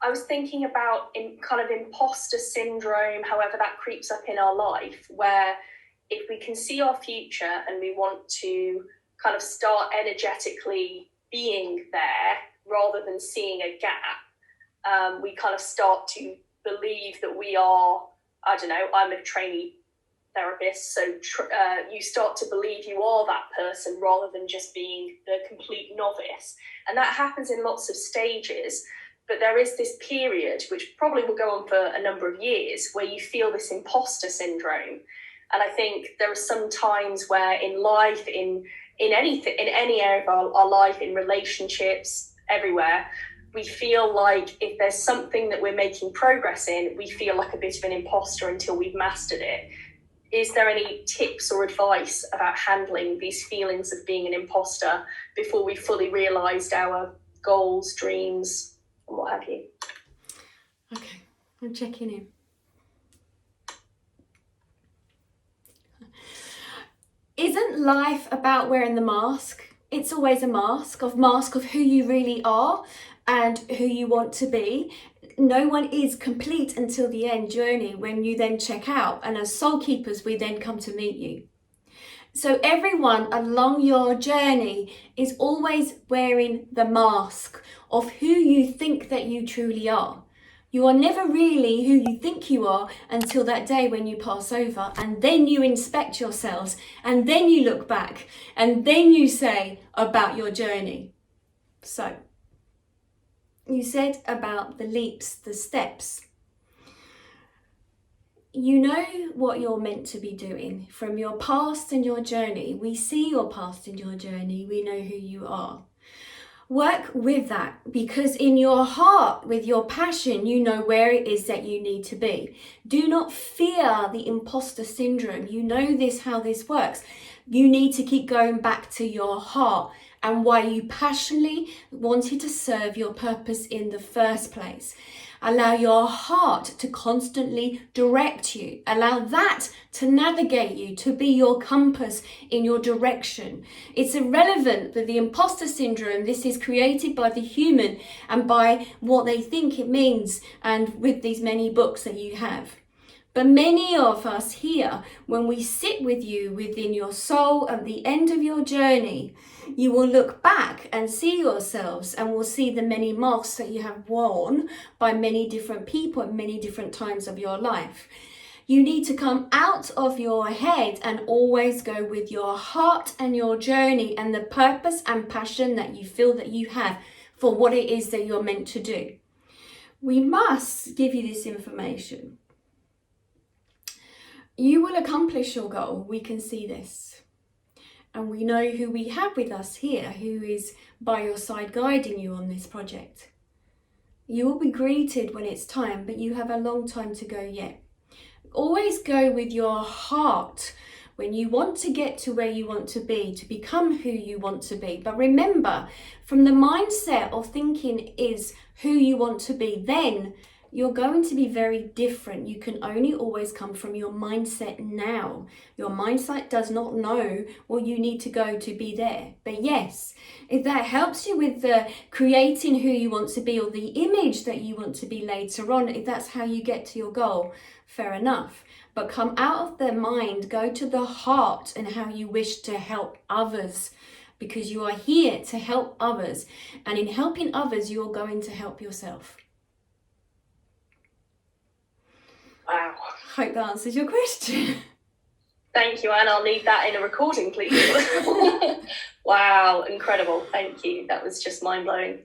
I was thinking about kind of imposter syndrome, however that creeps up in our life, where if we can see our future and we want to kind of start energetically being there rather than seeing a gap, we kind of start to believe that we are, I don't know, I'm a trainee therapist, so you start to believe you are that person rather than just being the complete novice. And that happens in lots of stages. But there is this period, which probably will go on for a number of years, where you feel this imposter syndrome. And I think there are some times where in life, in anything, in any area of our life, in relationships, everywhere, we feel like if there's something that we're making progress in, we feel like a bit of an imposter until we've mastered it. Is there any tips or advice about handling these feelings of being an imposter before we fully realised our goals, dreams, and what have you? Okay, I'm checking in. Isn't life about wearing the mask? It's always a mask of who you really are and who you want to be. No one is complete until the end journey, when you then check out, and as soul keepers we then come to meet you. So everyone along your journey is always wearing the mask of who you think that you truly are. You are never really who you think you are until that day when you pass over, and then you inspect yourselves, and then you look back, and then you say about your journey. So, you said about the leaps, the steps. You know what you're meant to be doing from your past and your journey. We see your past and your journey. We know who you are. Work with that, because in your heart, with your passion, you know where it is that you need to be. Do not fear the imposter syndrome. You know how this works. You need to keep going back to your heart and why you passionately wanted to serve your purpose in the first place. Allow your heart to constantly direct you. Allow that to navigate you, to be your compass in your direction. It's irrelevant that the imposter syndrome, this is created by the human and by what they think it means, and with these many books that you have. But many of us here, when we sit with you within your soul at the end of your journey, you will look back and see yourselves, and will see the many masks that you have worn by many different people at many different times of your life. You need to come out of your head and always go with your heart and your journey and the purpose and passion that you feel that you have for what it is that you're meant to do. We must give you this information. You will accomplish your goal. We can see this. And we know who we have with us here, who is by your side guiding you on this project. You will be greeted when it's time, but you have a long time to go yet. Always go with your heart when you want to get to where you want to be, to become who you want to be. But remember, from the mindset of thinking is who you want to be, then you're going to be very different. You can only always come from your mindset now. Your mindset does not know where you need to go to be there. But yes, if that helps you with the creating who you want to be, or the image that you want to be later on, if that's how you get to your goal, fair enough. But come out of the mind, go to the heart and how you wish to help others, because you are here to help others. And in helping others, you're going to help yourself. Wow. Hope that answers your question. Thank you, Anne. I'll need that in a recording, please. Wow, incredible. Thank you. That was just mind-blowing.